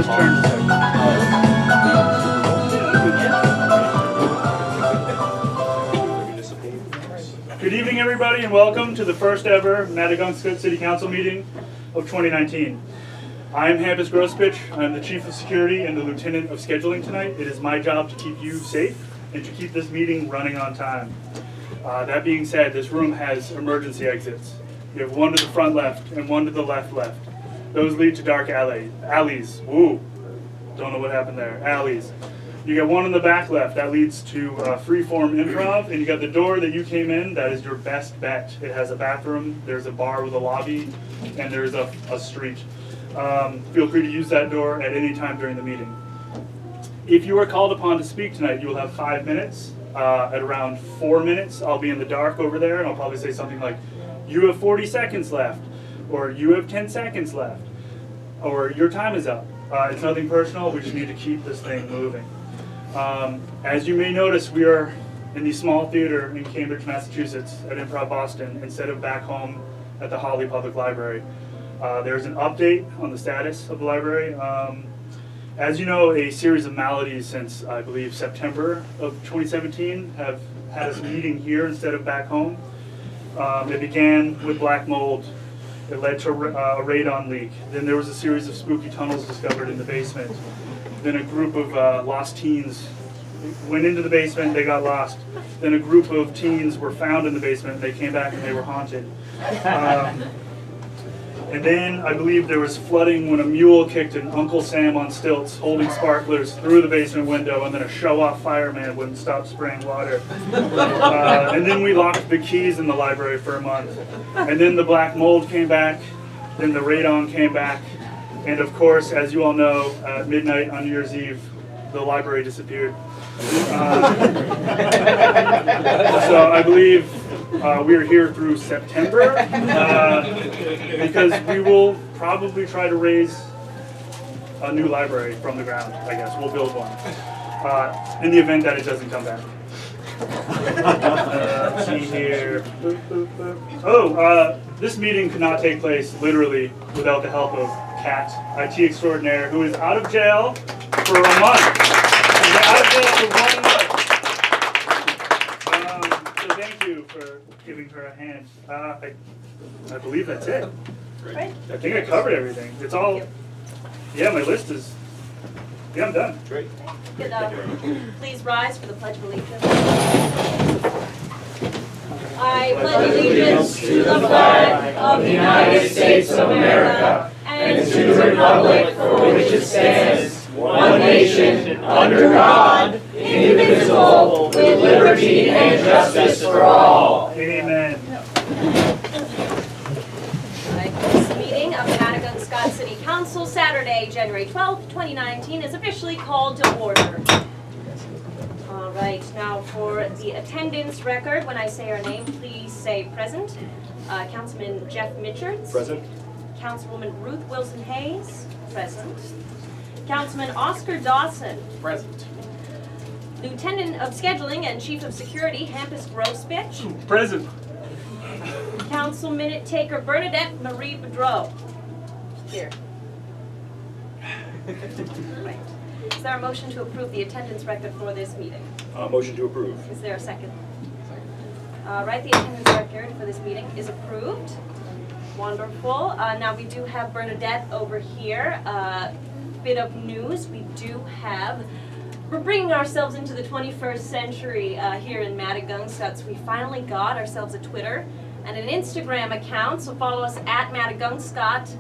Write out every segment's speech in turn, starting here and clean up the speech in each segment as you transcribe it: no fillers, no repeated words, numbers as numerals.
just turned 6. Good evening, everybody, and welcome to the first ever Maddagunkscott City Council meeting of 2019. I am Hampus Grosspich. I am the Chief of Security and the Lieutenant of Scheduling tonight. It is my job to keep you safe and to keep this meeting running on time. That being said, this room has emergency exits. You have one to the front left and one to the left. Those lead to dark alleys. Woo, don't know what happened there. Alleys. You got one in the back left, that leads to freeform improv, and you got the door that you came in, that is your best bet. It has a bathroom, there's a bar with a lobby, and there's a street. Feel free to use that door at any time during the meeting. If you are called upon to speak tonight, you will have 5 minutes. At around 4 minutes, I'll be in the dark over there, and I'll probably say something like, you have 40 seconds left, or you have 10 seconds left, or your time is up. It's nothing personal, we just need to keep this thing moving. As you may notice, we are in the small theater in Cambridge, Massachusetts at Improv Boston instead of back home at the Holly Public Library. There's an update on the status of the library. As you know, a series of maladies since, I believe, September of 2017 have had us meeting here instead of back home. It began with black mold. It led to a radon leak. Then there was a series of spooky tunnels discovered in the basement. Then a group of lost teens went into the basement, they got lost. Then a group of teens were found in the basement, they came back and they were haunted. And then I believe there was flooding when a mule kicked an Uncle Sam on stilts holding sparklers through the basement window, and then a show-off fireman wouldn't stop spraying water. And then we locked the keys in the library for a month. And then the black mold came back, then the radon came back. And of course, as you all know, at midnight on New Year's Eve, the library disappeared. So I believe we are here through September because we will probably try to raise a new library from the ground, I guess. We'll build one in the event that it doesn't come back. Let's see here. This meeting could not take place literally without the help of Kat, IT extraordinaire, who is out of jail for a month. She's out of jail for 1 month. So thank you for giving her a hand. I believe that's it. Great. I think I covered everything. It's all, yeah, my list is, yeah, I'm done. Great. Could please rise for the Pledge of Allegiance. I pledge allegiance to the flag of the United States of America and to the republic for which it stands, one nation, under God, indivisible, with liberty and justice for all. Amen. This meeting of Maddagunkscott City Council, Saturday, January 12th, 2019, is officially called to order. All right, now for the attendance record, when I say our name, please say present. Councilman Jeff Mitchards. Present. Councilwoman Ruth Wilson Hayes. Present. Councilman Oscar Dawson. Present. Lieutenant of Scheduling and Chief of Security, Hampus Grosspich. Present. Council Minute Taker Bernadette Marie Bedreau. Here. Right. Is there a motion to approve the attendance record for this meeting? Motion to approve. Is there a second? Right, the attendance record for this meeting is approved. Wonderful. Now we do have Bernadette over here. Bit of news. We're bringing ourselves into the 21st century here in Maddagunkscott. So we finally got ourselves a Twitter and an Instagram account. So follow us at Maddagunkscott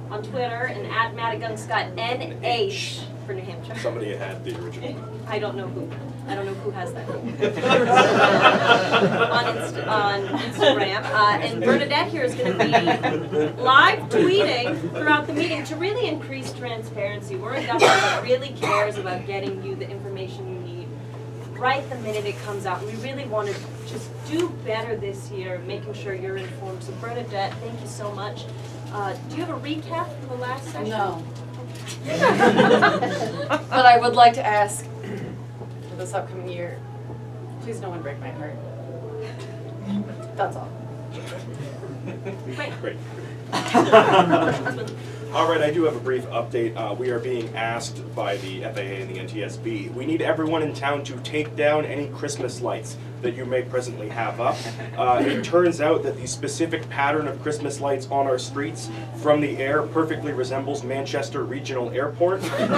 on Twitter and at Maddagunkscott NH for New Hampshire. Somebody had the original. I don't know who. I don't know who has that on Instagram. And Bernadette here is going to be live tweeting throughout the meeting to really increase transparency. We're a government that really cares about getting you the information you need right the minute it comes out. And we really want to just do better this year, making sure you're informed. So Bernadette, thank you so much. Do you have a recap from the last session? No. But I would like to ask for this upcoming year, please no one break my heart. That's all. Great. Great. All right, I do have a brief update. We are being asked by the FAA and the NTSB. We need everyone in town to take down any Christmas lights that you may presently have up. It turns out that the specific pattern of Christmas lights on our streets from the air perfectly resembles Manchester Regional Airport. You've probably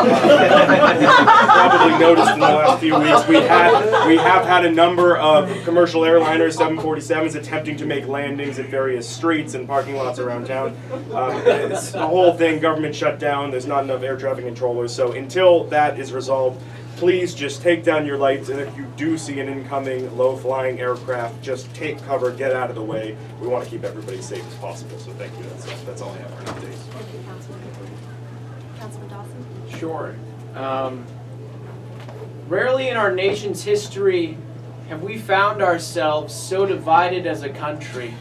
noticed in the last few weeks we have had a number of commercial airliners, 747s, attempting to make landings at various streets and parking lots around town. It's the whole thing, government shut down, there's not enough air traffic controllers, so until that is resolved, please just take down your lights, and if you do see an incoming low-flying aircraft, just take cover, get out of the way. We want to keep everybody as safe as possible, so thank you. That's all I have for updates. Thank you, Councilman Dawson. Sure. Rarely in our nation's history have we found ourselves so divided as a country.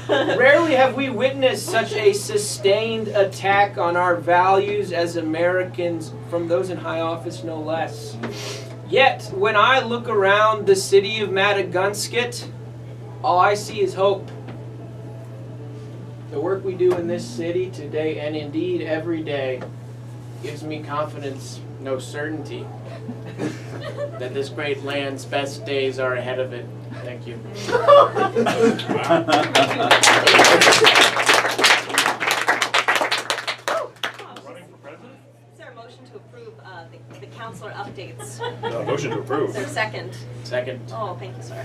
Rarely have we witnessed such a sustained attack on our values as Americans from those in high office, no less. Yet, when I look around the city of Maddagunkscott, all I see is hope. The work we do in this city today, and indeed every day, gives me confidence, no certainty, that this great land's best days are ahead of it. Thank you. Running for president? Is there a motion to approve the councilor updates? Motion to approve. Is there a second? Second. Oh, thank you, sir.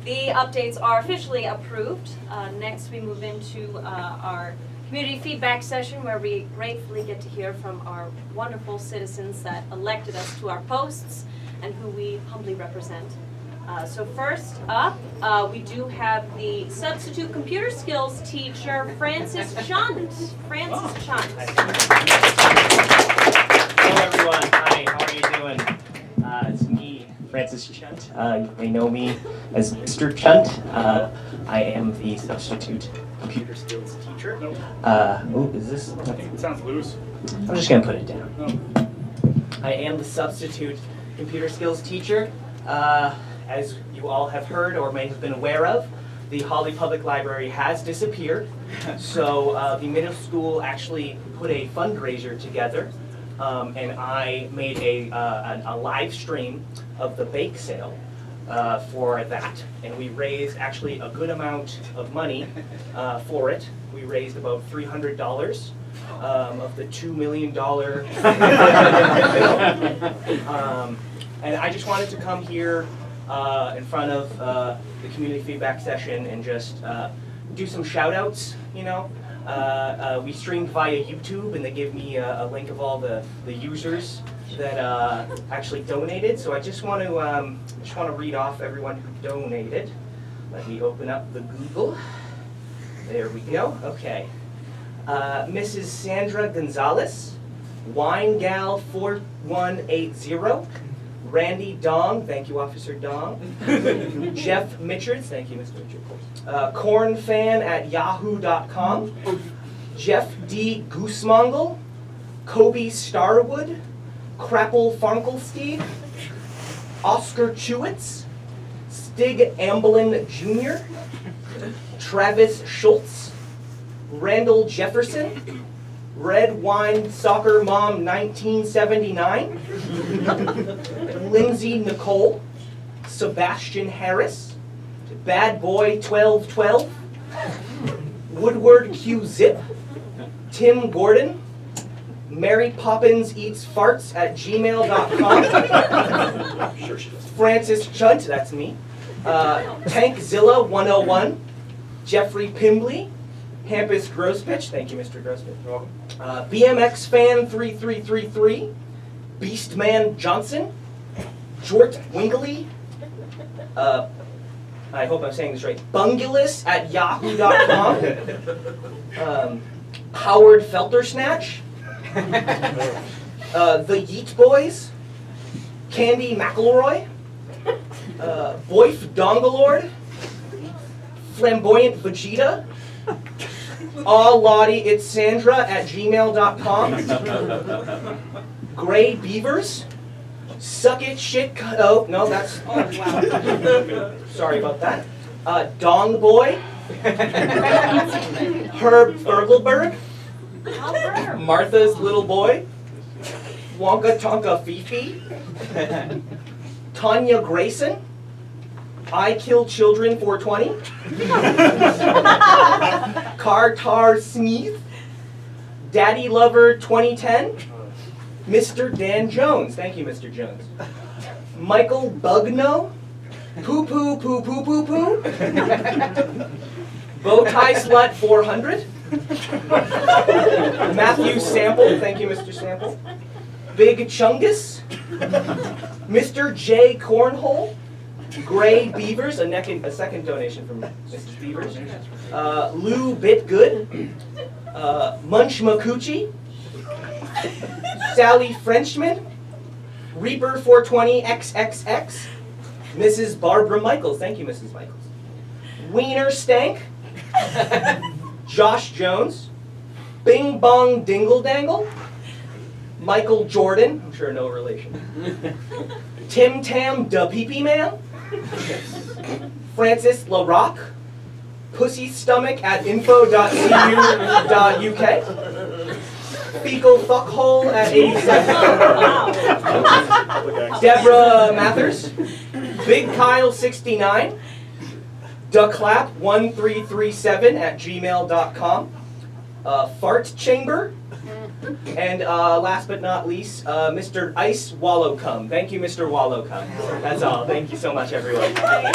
The updates are officially approved. Next, we move into our community feedback session where we gratefully get to hear from our wonderful citizens that elected us to our posts and who we humbly represent. So first up, we do have the substitute computer skills teacher, Francis Chunt. Francis Chunt. Hello everyone, hi, how are you doing? It's me, Francis Chunt. You may know me as Mr. Chunt. I am the substitute computer skills teacher. Nope. Oh, is this? I think it sounds loose. I'm just gonna put it down. No. I am the substitute computer skills teacher. As you all have heard or may have been aware of, the Holly Public Library has disappeared. So the middle school actually put a fundraiser together, and I made a live stream of the bake sale for that. And we raised actually a good amount of money for it. We raised about $300 of the $2 million. And I just wanted to come here in front of the community feedback session and just do some shout outs, you know. We streamed via YouTube and they gave me a link of all the users that actually donated. So I just want to read off everyone who donated. Let me open up the Google. There we go. Okay. Mrs. Sandra Gonzalez, Wine Gal 4180. Randy Dong, thank you, Officer Dong. Jeff Mitchards, thank you, Mr. Mitchards. Cornfan at yahoo.com. Jeff D. Goosemongle. Kobe Starwood. Crapple Funkelstein. Oscar Chewitz. Stig Amblin Jr. Travis Schultz. Randall Jefferson. Red Wine Soccer Mom 1979, Lindsay Nicole, Sebastian Harris, Bad Boy 1212, Woodward Q Zip, Tim Gordon, Mary Poppins Eats Farts at gmail.com, Sure she does. Francis Chunt, that's me, Tankzilla 101, Jeffrey Pimbley, Hampus Grosspitch, thank you, Mr. Grosspitch. You're welcome. BMX Fan 3333, Beastman Johnson, Jort Winkley, I hope I'm saying this right, Bungulus at yahoo.com, Howard Feltersnatch, The Yeet Boys, Candy McElroy, Boif Dongalord, Flamboyant Vegeta, Lottie, it's Sandra at gmail.com. Gray Beavers. Suck it, shit, oh, no, that's, oh, wow. Sorry about that. Dong Boy. Herb Ergelberg. Albert. Martha's little boy, Wonka Tonka Fifi, Tanya Grayson, I Kill Children 420, Kartar Sneeze, Daddy Lover 2010, Mr. Dan Jones, thank you Mr. Jones, Michael Bugno, Poo Poo Poo Poo Poo Poo, Bowtie Slut 400, Matthew Sample, thank you Mr. Sample, Big Chungus, Mr. J Cornhole, Gray Beavers, a second donation from Mrs. Beavers, Lou Bitgood, Munch Makuchi, Sally Frenchman, Reaper 420 XXX, Mrs. Barbara Michaels, thank you Mrs. Michaels, Wiener Stank, Josh Jones, Bing Bong Dingle Dangle, Michael Jordan, I'm sure no relation, Tim Tam Da Pee Pee Man, Francis LaRock, Pussy Stomach at info.cu.uk, Fecal Fuckhole at 87, Deborah Mathers, Big Kyle 69, Ducklap1337 at gmail.com, Fart Chamber, and last but not least, Mr. Ice Wallowcum. Thank you, Mr. Wallowcum. That's all. Thank you so much, everyone. I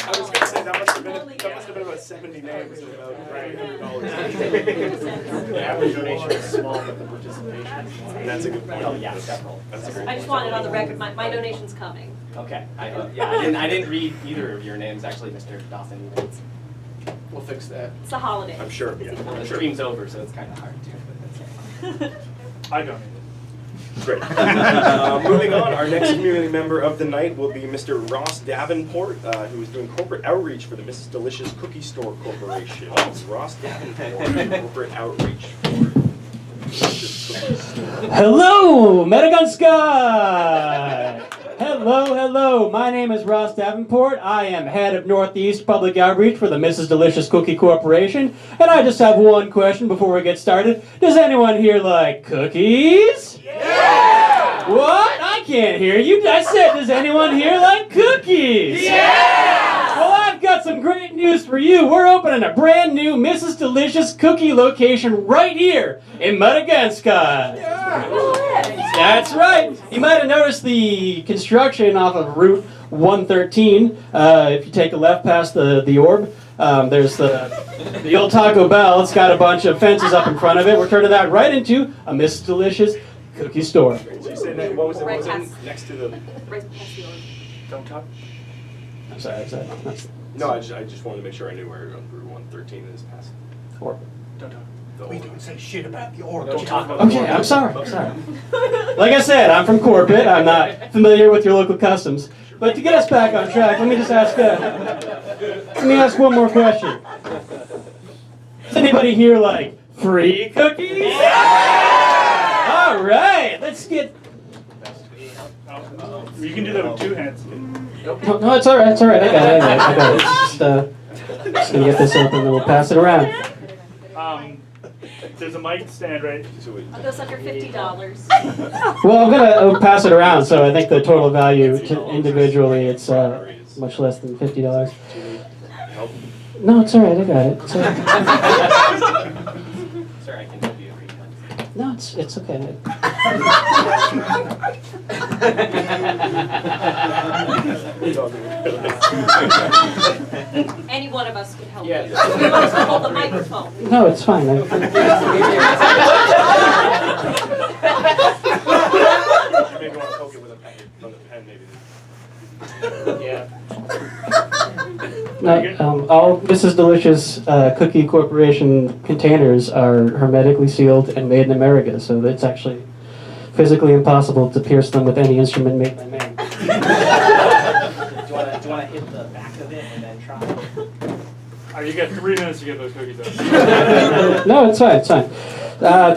was going to say, that must have been about 70 names and about $300. The average donation is small, but the participation is small. That's a good point. Oh, yeah, definitely. That's a great I just point. want it on the record, my donation's coming. Okay. I didn't read either of your names, actually, Mr. Dawson. We'll fix that. It's a holiday. I'm sure, yeah. The stream's over, so it's kind of hard to. But that's I donated. Great. Moving on, our next community member of the night will be Mr. Ross Davenport, who is doing corporate outreach for the Mrs. Delicious Cookie Store Corporation. Ross Davenport, corporate outreach for Delicious Cookie Store. Hello, Maddagunkscott! Hello. My name is Ross Davenport. I am head of Northeast Public Outreach for the Mrs. Delicious Cookie Corporation. And I just have one question before we get started. Does anyone here like cookies? Yeah! What? I can't hear you. I said, does anyone here like cookies? Yeah! Well, I've got some great news for you. We're opening a brand new Mrs. Delicious Cookie location right here in Maddagunkscott. That's right. You might have noticed the construction off of Route 113. If you take a left past the orb, there's the old Taco Bell. It's got a bunch of fences up in front of it. We're turning that right into a Mrs. Delicious Cookie Store. So you said that, what was it Right next to the... Right past the orb. Don't talk. I'm sorry. No, I just wanted to make sure I knew where Route 113 is past. Orb. Don't talk. We don't say shit about the org. Don't talk about Okay, I'm sorry. Like I said, I'm from corporate. I'm not familiar with your local customs. But to get us back on track, let me just ask one more question. Does anybody here like free cookies? Yeah! All right, let's get. You can do that with two hands. No, it's all right. I got it. Just gonna get this open, and we'll pass it around. There's a mic stand right. I'll go suck your $50. Well, I'm gonna pass it around, so I think the total value individually, it's much less than $50. No, it's all right. I got it. It's all right. Sir, I can help you every time. No, it's okay. Any one of us could help. Yes. You want us to hold the microphone. No, it's fine. You maybe want to poke it with a pen, from the pen, maybe. Yeah. All Mrs. Delicious Cookie Corporation containers are hermetically sealed and made in America, so it's actually physically impossible to pierce them with any instrument made by man. Do you want to hit the back of it and then try? You got 3 minutes to get those cookies out. No, it's fine.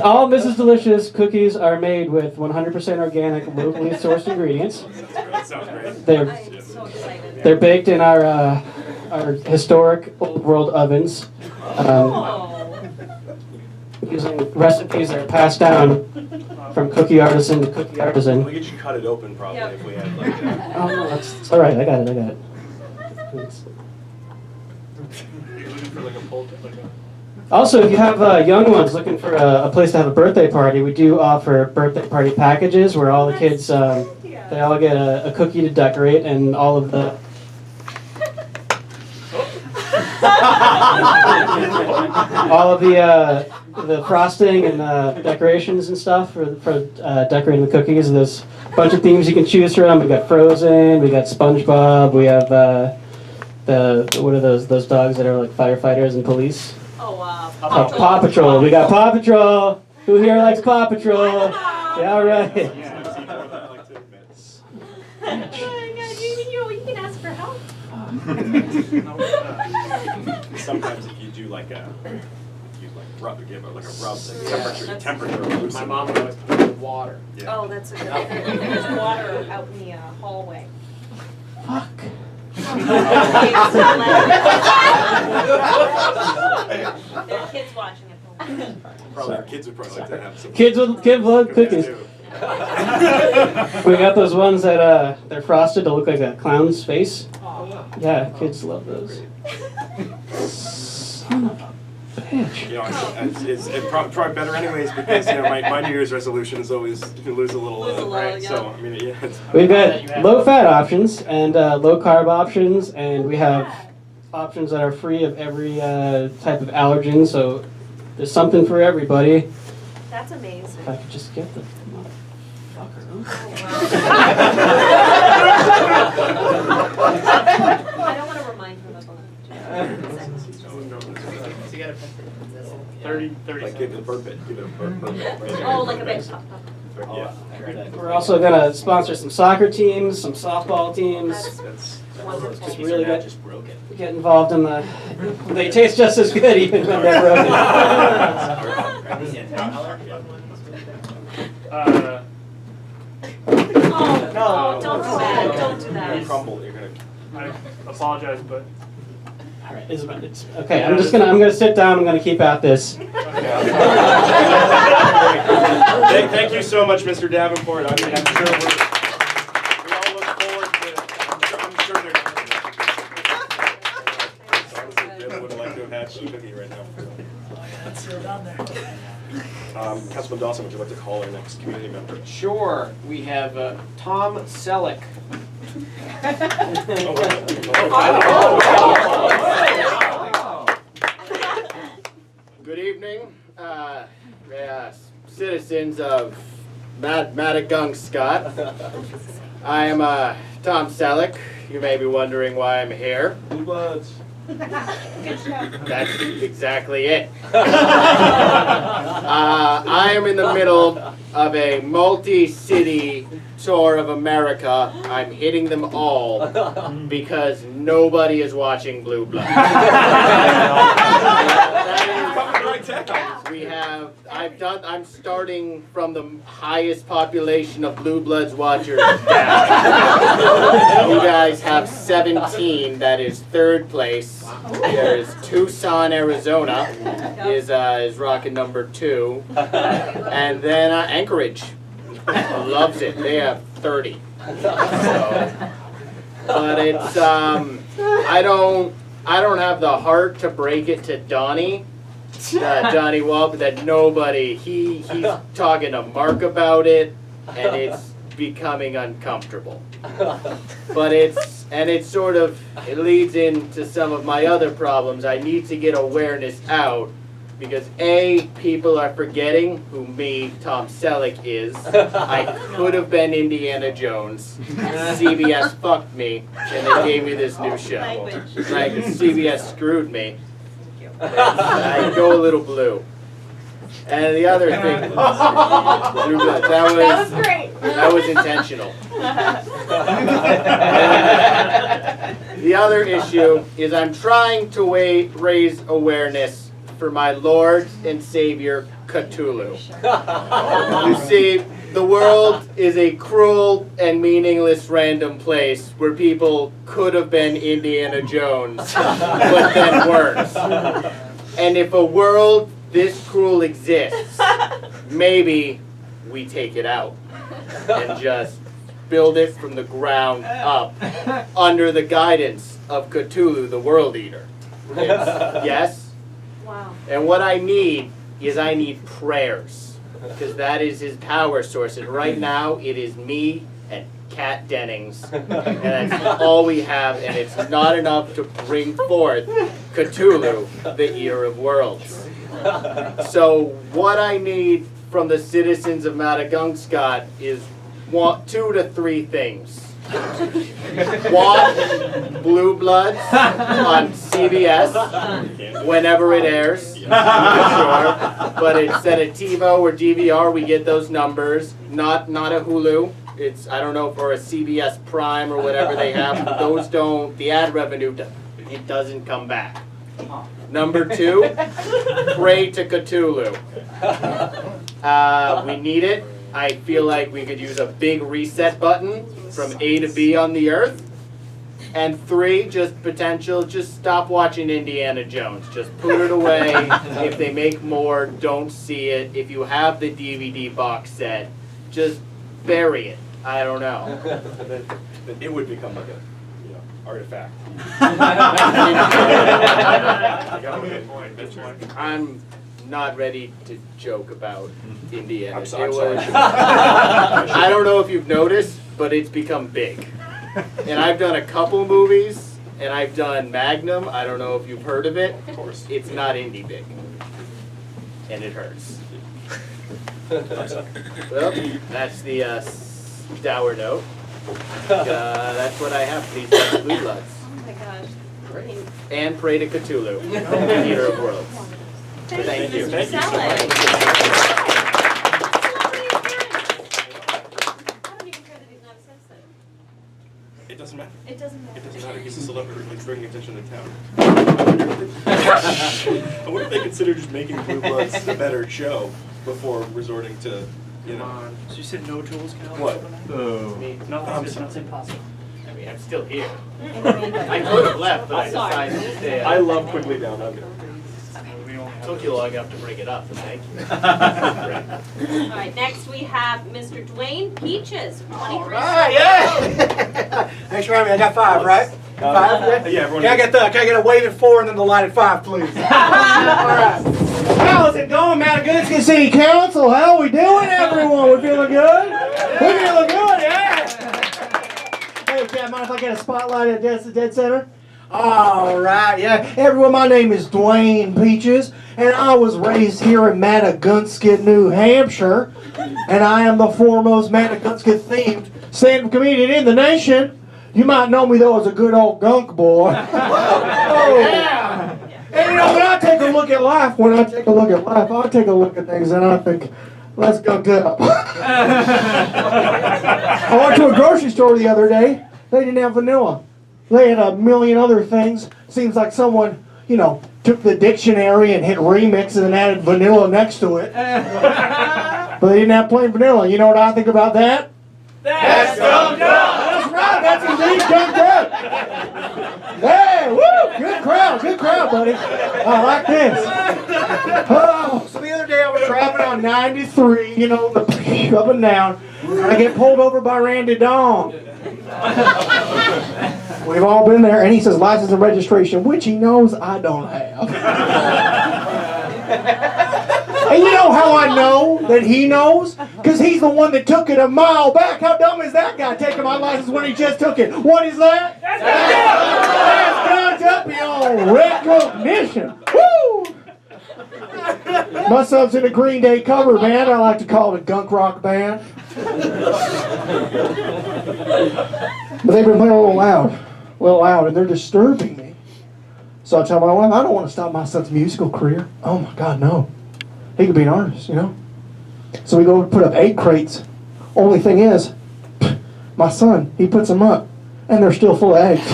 All Mrs. Delicious cookies are made with 100% organic, locally sourced ingredients. That sounds great. I'm so excited. They're baked in our historic old world ovens. frosting recipes that are passed down from cookie artisan to cookie artisan. We could just cut it open probably Yep. if we had like Oh, no, that's all right. I got it. Thanks. You're looking for like a pole, like a. Also, if you have young ones looking for a place to have a birthday party, we do offer birthday party packages where all the kids, they all get a cookie to decorate and all of the all of the frosting and decorations and stuff for decorating the cookies. There's a bunch of themes you can choose from. We got Frozen, we got SpongeBob, we have what are those dogs that are like firefighters and police? Oh, Paw Patrol. We got Paw Patrol. Who here likes Paw Patrol? Yeah, all right. You can ask for help. sometimes if you do like a rub, give it like a rub, Yeah. temperature. My mom would always put it in water. Yeah. Oh, that's a good idea. There's water out in the hallway. Fuck. There are kids watching at home. Probably kids would probably like to have some. Kid love cookies. too. We got those ones that they're frosted to look like a clown's face. Yeah, kids love those. Son of a bitch. You know, it's probably better anyways because you know my New Year's resolution is always to lose a little, Lose a little, right? yeah. So I mean, yeah. We've got low fat options and low carb options, and we have options that are free of every type of allergen. So there's something for everybody. That's amazing. If I could just get the motherfucker. I don't want to remind him of So you gotta 30 Like give it a burp it, give it a burp it. Oh, like a big pop. Yeah. We're also gonna sponsor some soccer teams, some softball teams. That's Wonderful. Just really get just broke it. involved in the. They taste just as good even when they're broken. Oh, no, don't do that. Don't do You're gonna that. crumble. You're gonna. I apologize, but All right, okay. I'm gonna sit down. I'm gonna keep at this. Thank you so much, Mr. Davenport. I mean, I'm sure we all look forward to. I'm sure they're. Honestly, Jim would have liked to have had some cookie right now. Councilman Dawson, would you like to call our next community member? Sure, we have Tom Selleck. Good evening, citizens of Maddagunkscott. I am Tom Selleck. You may be wondering why I'm here. Blue Bloods. That's exactly it. I am in the middle of a multi-city tour of America. I'm hitting them all because nobody is watching Blue Bloods. I'm starting from the highest population of Blue Bloods watchers down. You guys have 17, that is third place. There's Tucson, Arizona, is rocking number 2. And then Anchorage loves it. They have 30. So, but it's I don't have the heart to break it to Donnie. Johnny Wall, that nobody, he's talking to Mark about it, and it's becoming uncomfortable. But it leads into some of my other problems. I need to get awareness out, because A, people are forgetting who me, Tom Selleck, is. I could have been Indiana Jones. CBS fucked me, and they gave me this new show. Like, CBS screwed me. I go a little blue. And the other thing, that was intentional. The other issue is I'm trying to raise awareness for my Lord and Savior, Cthulhu. You see, the world is a cruel and meaningless random place where people could have been Indiana Jones, but then weren't. And if a world this cruel exists, maybe we take it out and just build it from the ground up under the guidance of Cthulhu, the World Eater. Yes? Wow. And what I need is I need prayers, because that is his power source. And right now, it is me and Kat Dennings, and that's all we have, and it's not enough to bring forth Cthulhu, the Eater of Worlds. So what I need from the citizens of Maddagunkscott is 2 to 3 things. Watch Blue Bloods on CBS whenever it airs, sure. But instead of TiVo or DVR, we get those numbers. Not a Hulu. It's, I don't know, for a CBS Prime or whatever they have. Those don't. The ad revenue, it doesn't come back. Number 2, pray to Cthulhu. We need it. I feel like we could use a big reset button from A to B on the earth. And 3, just stop watching Indiana Jones. Just put it away. If they make more, don't see it. If you have the DVD box set, just bury it. I don't know. Then it would become like a, artifact. I'm not ready to joke about Indiana. I'm sorry. I don't know if you've noticed, but it's become big. And I've done a couple movies, and I've done Magnum. I don't know if you've heard of it. Of course. It's not indie big. And it hurts. Well, that's the dour note. That's what I have. Please watch Blue Bloods. Oh my gosh. Great. And pray to Cthulhu, the Eater of Worlds. Thank you. Mr. Saleh. It doesn't matter. It doesn't It matter. doesn't matter. He's a celebrity. He's bringing attention to town. I wonder if they consider just making Blue Bloods a better show before resorting to, So you said no tools, Cal? What? Nothing's impossible. I mean, I'm still here. I could have left, but I decided to stay. I love Quickly Down Under. Took you long enough to bring it up, so thank you. All right, next we have Mr. Dwayne Peaches, 23. Alright, yeah! Thanks for having me. I got 5, right? 5? Yeah, everyone. Can I get a waving 4 and then the lighted 5, please? Alright. How's it going, Maddagunkscott City Council? How we doing, everyone? We feeling good? We feeling good, yeah! Hey, Cat, mind if I get a spotlight at the Dead Center? Alright, yeah. Everyone, my name is Dwayne Peaches, and I was raised here in Maddagunkscott, New Hampshire, and I am the foremost Maddagunkscott themed stand-up comedian in the nation. You might know me though as a good old gunk boy. Oh, yeah. And you know, when I take a look at life, I take a look at things and I think, let's gunk up. I went to a grocery store the other day. They didn't have vanilla. They had a million other things. Seems like someone, took the dictionary and hit remix and then added vanilla next to it. But they didn't have plain vanilla. You know what I think about that? That's gunked up! That's right, that's indeed gunked up! Hey, woo! Good crowd, buddy. I like this. Oh, so the other day I was driving on 93, the up and down, and I get pulled over by Randy Dong. We've all been there, and he says license and registration, which he knows I don't have. And you know how I know that he knows? Because he's the one that took it a mile back. How dumb is that guy taking my license when he just took it? What is that? That's gunked up beyond recognition. Woo! My son's in a Green Day cover band. I like to call it a gunk rock band. But they've been playing a little loud, and they're disturbing me. So I tell my wife, I don't want to stop my son's musical career. Oh my God, no. He could be an artist, So we go put up 8 crates. Only thing is, my son, he puts them up, and they're still full of eggs.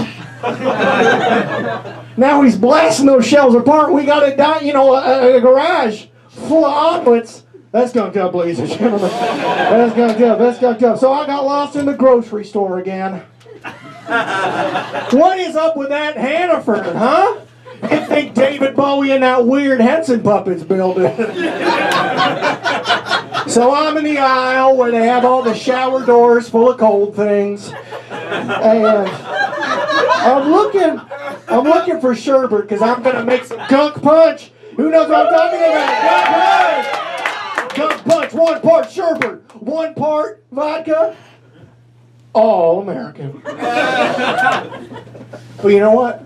Now he's blasting those shelves apart. We got a garage full of omelets. That's gunked up, ladies and gentlemen. That's gunked up. So I got lost in the grocery store again. What is up with that Hannaford, huh? You think David Bowie and that weird Henson puppets built it. So I'm in the aisle where they have all the shower doors full of cold things. And I'm looking for sherbet because I'm going to make some gunk punch. Who knows what I'm talking about? Gunk punch! Gunk punch, 1 part sherbet, 1 part vodka. All American. But you know what?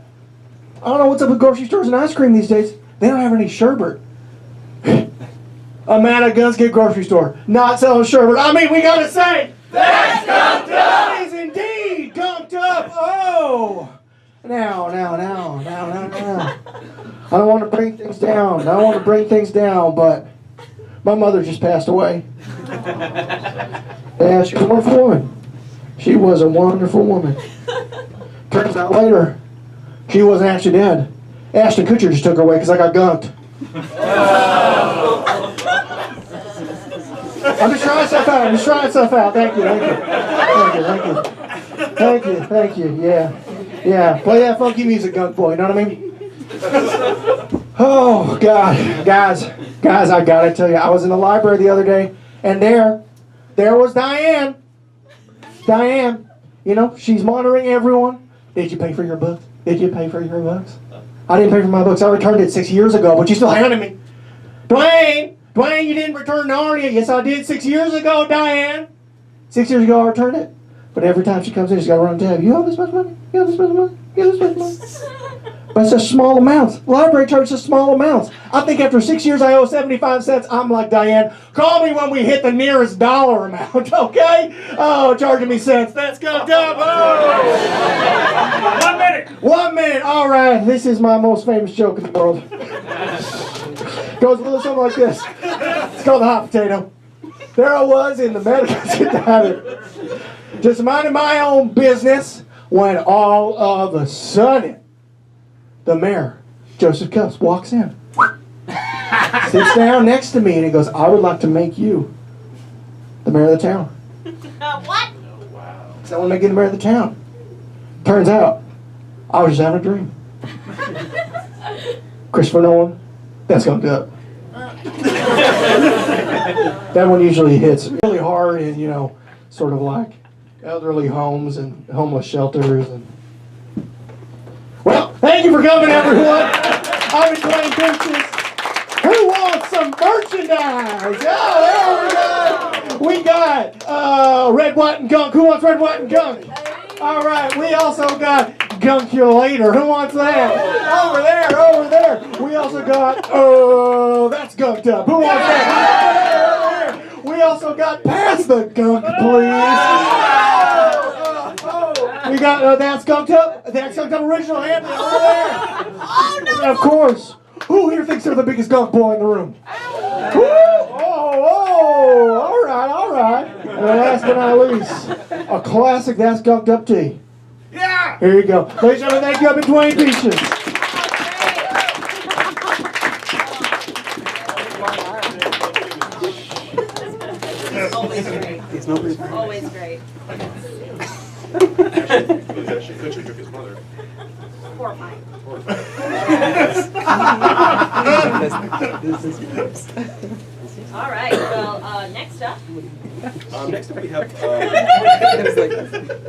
I don't know what's up with grocery stores and ice cream these days. They don't have any sherbet. A Maddagunkscott grocery store not selling sherbet. I mean, we gotta say, that's gunked up! That is indeed gunked up! Oh! Now. I don't want to bring things down. But my mother just passed away. Yeah, she was a wonderful woman. She was a wonderful woman. Turns out later, she wasn't actually dead. Ashton Kutcher just took her away because I got gunked. I'm just trying stuff out. Thank you. Yeah. Play that funky music, gunk boy. You know what I mean? Oh, God. Guys, I gotta tell you, I was in the library the other day, and there was Diane. Diane, you know, she's monitoring everyone. Did you pay for your books? I didn't pay for my books. I returned it 6 years ago, but you still handed me. Dwayne, you didn't return Narnia. Yes, I did 6 years ago, Diane. 6 years ago, I returned it. But every time she comes in, she's got to run a tab. You have this much money? But it's just small amounts. Library charges small amounts. I think after 6 years I owe 75 cents. I'm like, Diane, call me when we hit the nearest dollar amount, okay? Oh, charging me cents. That's gunked up. Oh. 1 minute. All right. This is my most famous joke in the world. Goes a little something like this. It's called the hot potato. There I was in the Maddagunkscott, just minding my own business, when all of a sudden, the mayor, Joseph Cups, walks in, sits down next to me, and he goes, I would like to make you the mayor of the town. What? So I want to make you the mayor of the town. Turns out, I was just having a dream. Christopher Nolan, that's gunked up. That one usually hits really hard in, you know, sort of like elderly homes and homeless shelters and... Well, thank you for coming, everyone. I've been playing Beaches. Who wants some merchandise? Oh, there we go. We got red, white, and gunk. Who wants red, white, and gunk? All right, we also got Gunkulator. Who wants that? Over there. We also got, that's gunked up. Who wants that? Over there. We also got Pass the Gunk, please. We got That's Gunked Up. That's Gunked Up original hand over there. Oh, no. And of course, who here thinks they're the biggest gunk boy in the room? All right. And last but not least, a classic That's Gunked Up tea. Yeah! Here you go. Ladies and gentlemen, thank you. I've been Dwayne Beaches. Always great. Ashton Kutcher took his mother. Horrifying. All right. Well, next up. Next up we have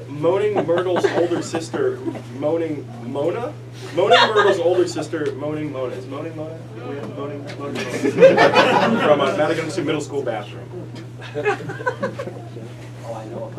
Moaning Myrtle's older sister, Moaning Mona? Moaning Myrtle's older sister, Moaning Mona. Is Moaning Mona? We have Moaning Mona. From Maddagunkscott Middle School bathroom. Oh, I know.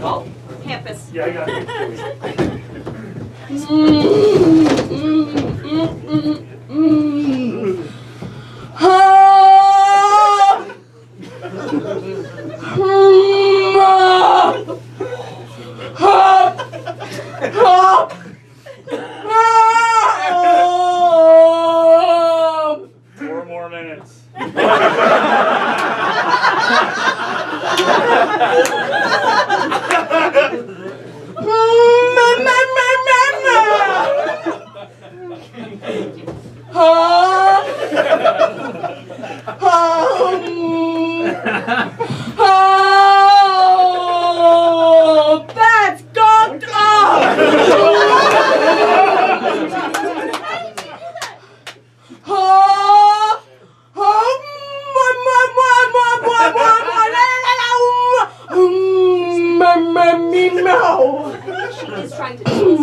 Oh, campus. Yeah, I got it. Oh, that's gone up! I think she is trying to do something.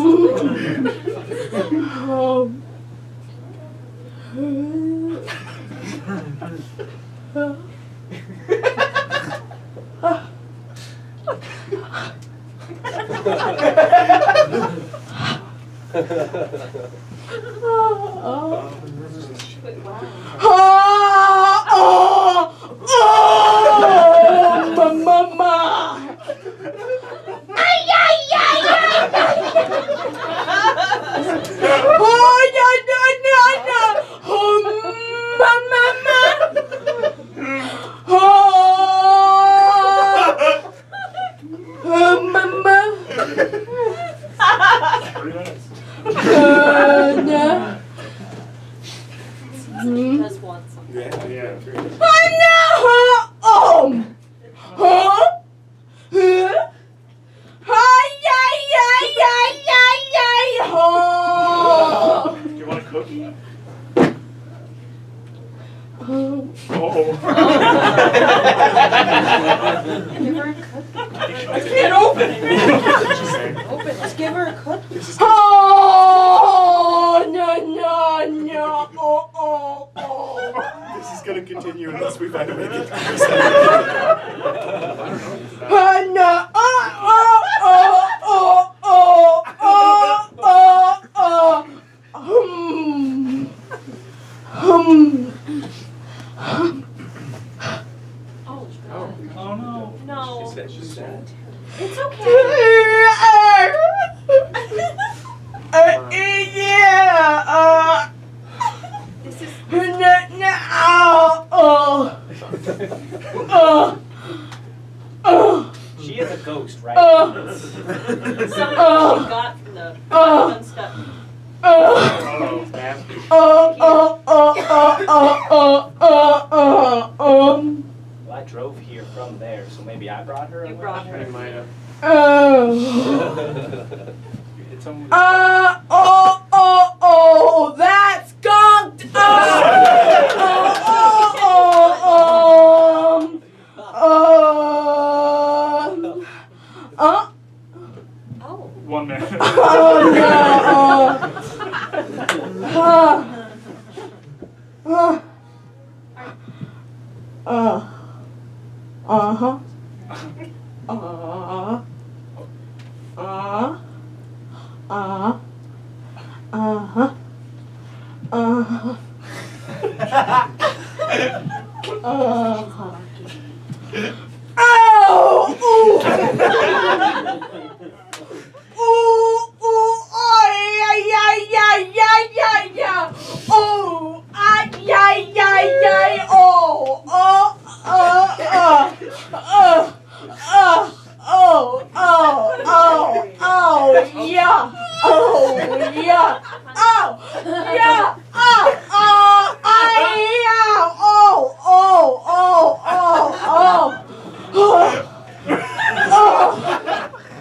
Somebody does want something. Yeah. Do you want a cookie? Oh. Give her a cookie. I can't open it. Open. Let's give her a cookie. This is gonna continue unless we find a way to get Oh no. No. She's sad. It's okay. This is She is a ghost, right? something she got from the Maddagunkscott. Oh, man. Well, I drove here from there, so maybe I brought her. You brought her. You might have. It's only That's gunked Oh. 1 minute.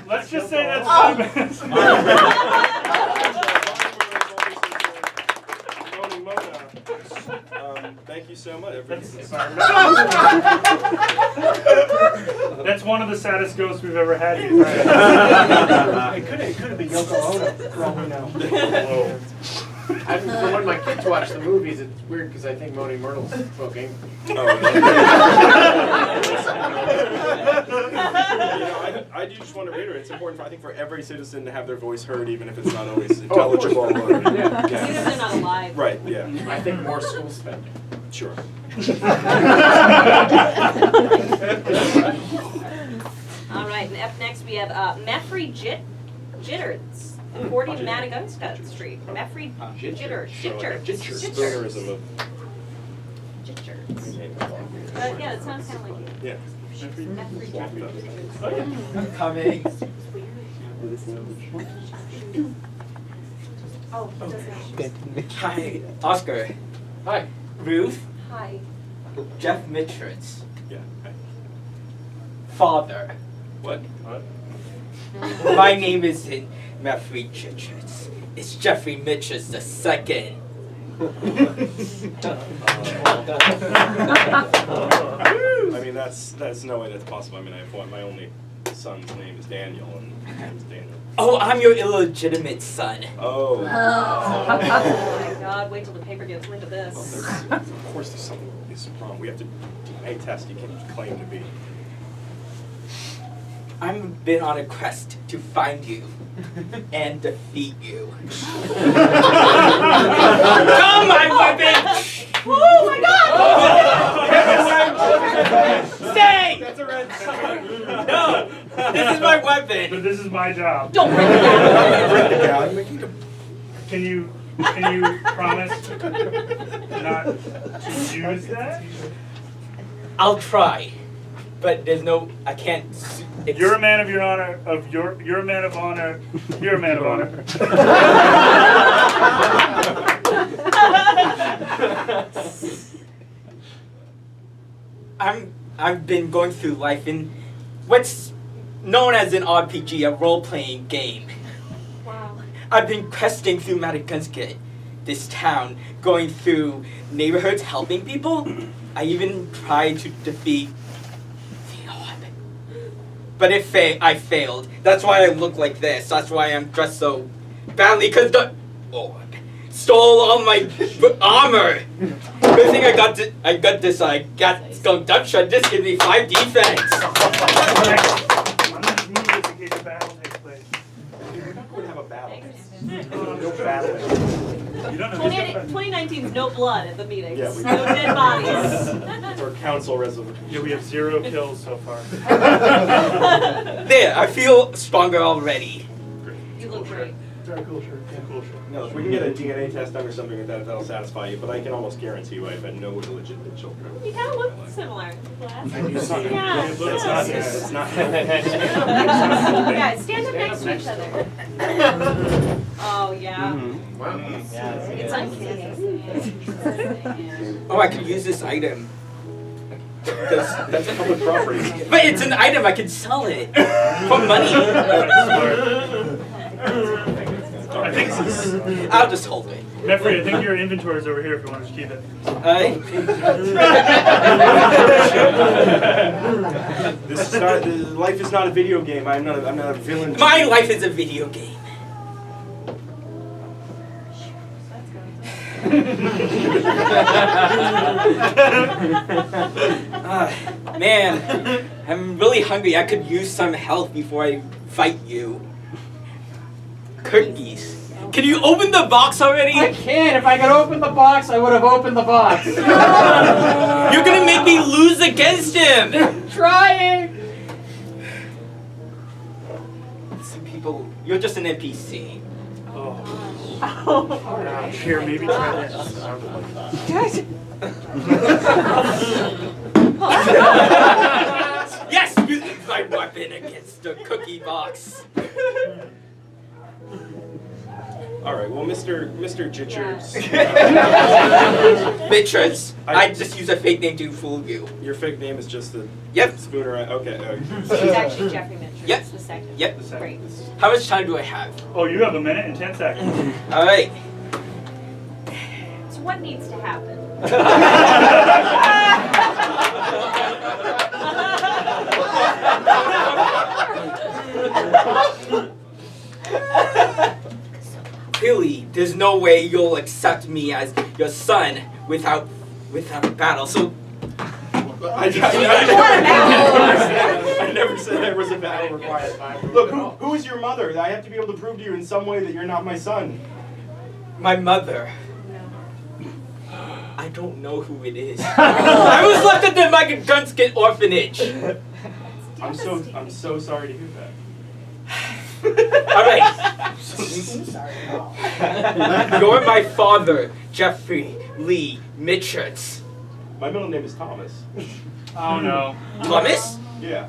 Let's just say that's 5 minutes. Thank you so much. That's one of the saddest ghosts we've ever had here. It could have been Yoko Ono, for all we know. Whoa. For when my kids watch the movies, it's weird because I think Moni Myrtle's smoking. I do just want to reiterate, it's important, I think, for every citizen to have their voice heard, even if it's not always intelligible. Even if they're not alive. Right, yeah. I think more school spending. Sure. All right, and up next we have Meffrey Jitterds, 40 Maddagunkscott Street. Meffrey Jitterds. Spoonerism of... Jitterds. Yeah, it sounds kind of like you. Yeah. Coming. Oh, it doesn't. Hi, Oscar. Hi. Ruth. Hi. Jeff Mitchers. Yeah. Father. What? My name isn't Jeffrey Mitchers. It's Jeffrey Mitchers the second. I mean, that's no way that's possible. I mean, my only son's name is Daniel, and his name is Daniel. Oh, I'm your illegitimate son. Oh. Oh my God! Wait till the paper gets wind of this. Of course, there's something is wrong. We have to DNA test. You can't claim to be. I've been on a quest to find you and defeat you. Come, my weapon! Oh my God! Stay! That's a red sign. No! This is my weapon! But this is my job. Don't break it down. Break the gal. Can you promise not to use that? I'll try. But there's no, I can't. You're a man of your honor. You're a man of honor. You're a man of honor. I've been going through life in what's known as an RPG, a role-playing game. Wow. I've been questing through Maddagunkscott, this town, going through neighborhoods, helping people. I even tried to defeat but I failed. That's why I look like this. That's why I'm dressed so badly, because the stole all my armor. Good thing I got this. I got skunked up. Should this give me 5 defense? I'm going to move this in case a battle takes place. We're not going to have a battle. No battle. You don't know. 2019's no blood at the meetings. Yeah, we- No dead bodies. It's our council resolution. Yeah, we have 0 kills so far. There, I feel stronger already. You look great. Very cool shirt. Cool shirt. No, if we can get a DNA test done or something like that, that'll satisfy you. But I can almost guarantee you I've had no illegitimate children. You kind of look similar. It's not. Yeah. It's not. It's not. Yeah, stand up next to each other. Oh, yeah. Wow. It's uncanny. Oh, I could use this item. That's public property. But it's an item, I can sell it for money. I think I'll just hold it. Meffrey, I think your inventory is over here if you want to just keep it. This is not. Life is not a video game. I'm not a villain. My life is a video game. Man, I'm really hungry. I could use some help before I fight you. Cookies. Can you open the box already? I can't. If I could open the box, I would have opened the box. You're gonna make me lose against him. Trying. Some people, you're just an NPC. Here, maybe try this. Yes, use my weapon against the cookie box. All right. Well, Mr. Jichers. Mitchers. I just use a fake name to fool you. Your fake name is just the Yep. Spooner. Okay. It's actually Jeffrey Mitchell. Yep. It's the second. Yep. Great. How much time do I have? Oh, you have 1 minute and 10 seconds. All right. So what needs to happen? Clearly, there's no way you'll accept me as your son without a battle. So I never said there was a battle required. Look, who is your mother? I have to be able to prove to you in some way that you're not my son. my mother. I don't know who it is. I was left at the Maddagunkscott orphanage. I'm so sorry to hear that. All right. You're my father, Jeffrey Lee Mitchers. My middle name is Thomas. Oh no. Thomas? Yeah.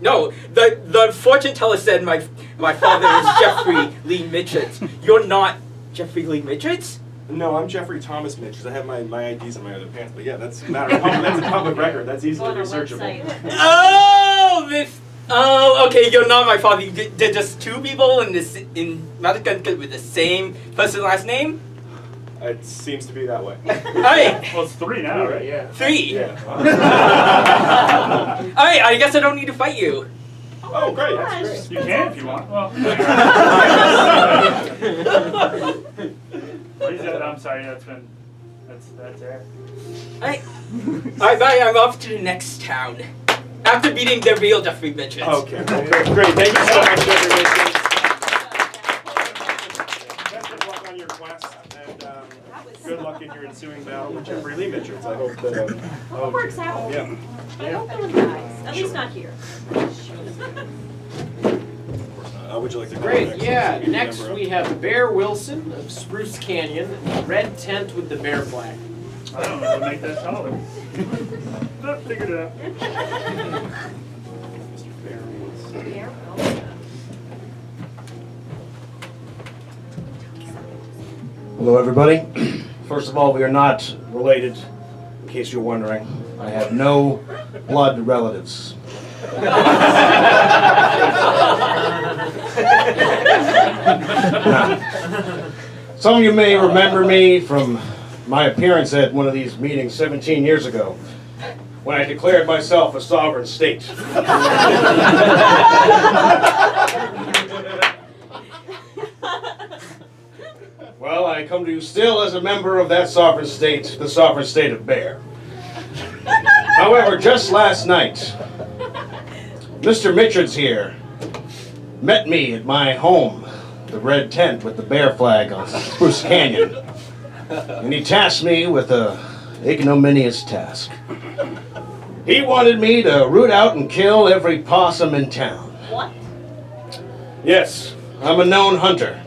No, the fortune teller said my father is Jeffrey Lee Mitchells. You're not Jeffrey Lee Mitchells? No, I'm Jeffrey Thomas Mitchells. I have my IDs in my other pants, but yeah, that's a matter of that's a public record. That's easily On our researchable. website. Oh, okay, you're not my father. They're just two people in Maddagunkscott with the same first and last name? It seems to be that way. Alright, Well, it's 3 now, right? Yeah. 3. Yeah. Alright, I guess I don't need to fight you. Oh, great. That's great. You can if you want. Well, I'm sorry, that's air. Alright, bye, I'm off to the next town. After beating the real Jeffrey Mitchells. Okay. Great. Thank you so much, everybody. Best of luck on your quest, and good luck in your ensuing battle with Jeffrey Lee Mitchells. I hope that. Well, it works out. Yeah. I hope no one dies. At least not here. Would you like to go Great, next? yeah. Member Next up? we have Bear Wilson of Spruce Canyon, red tent with the bear flag. I don't know how to make that taller. But figured it out. Mr. Bear Wilson. Here. Hello, everybody. First of all, we are not related, in case you're wondering. I have no blood relatives. Some of you may remember me from my appearance at one of these meetings 17 years ago, when I declared myself a sovereign state. Well, I come to you still as a member of that sovereign state, the sovereign state of Bear. However, just last night, Mr. Mitchells here met me at my home, the red tent with the bear flag on Spruce Canyon, and he tasked me with a ignominious task. He wanted me to root out and kill every possum in town. What? Yes, I'm a known hunter.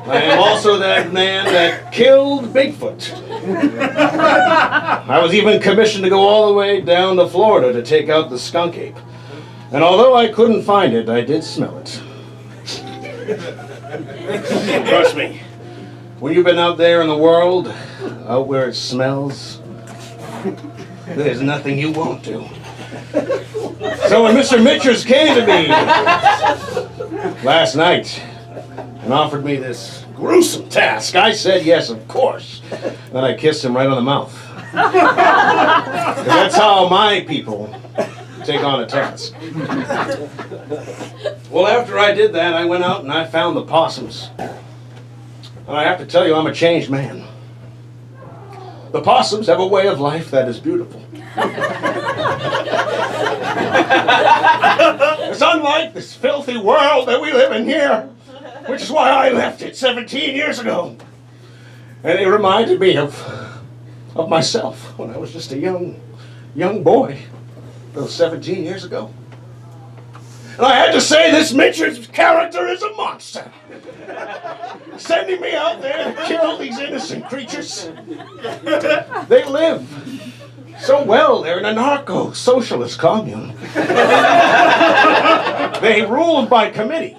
I am also that man that killed Bigfoot. I was even commissioned to go all the way down to Florida to take out the skunk ape. And although I couldn't find it, I did smell it. Trust me, when you've been out there in the world, out where it smells, there's nothing you won't do. So when Mr. Mitchells came to me last night and offered me this gruesome task, I said yes, of course. Then I kissed him right on the mouth. 'Cause that's how my people take on a task. Well, after I did that, I went out and I found the possums. And I have to tell you, I'm a changed man. The possums have a way of life that is beautiful. It's unlike this filthy world that we live in here, which is why I left it 17 years ago. And it reminded me of myself when I was just a young boy, those 17 years ago. And I had to say, this Mitchell's character is a monster. Sending me out there to kill these innocent creatures. They live so well. They're in a narco-socialist commune. They rule by committee.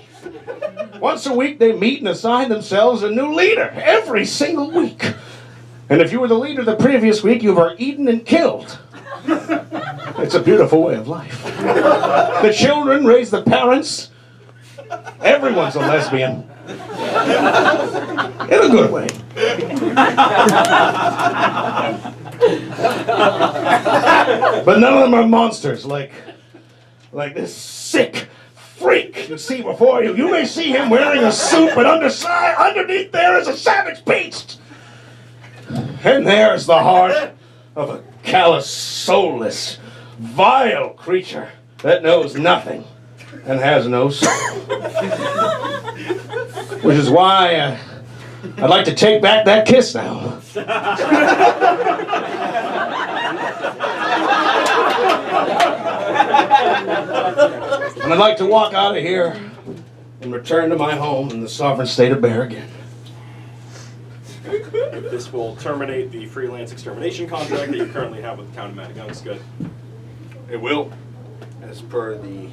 Once a week they meet and assign themselves a new leader every single week. And if you were the leader the previous week, you were eaten and killed. It's a beautiful way of life. The children raise the parents. Everyone's a lesbian. In a good way. But none of them are monsters like this sick freak you see before you. You may see him wearing a suit, but underneath there is a savage beast. And there's the heart of a callous, soulless, vile creature that knows nothing and has no soul. Which is why I'd like to take back that kiss now. And I'd like to walk out of here and return to my home in the sovereign state of Bear again. This will terminate the freelance extermination contract that you currently have with the town of Maddagunkscott. It will. as per the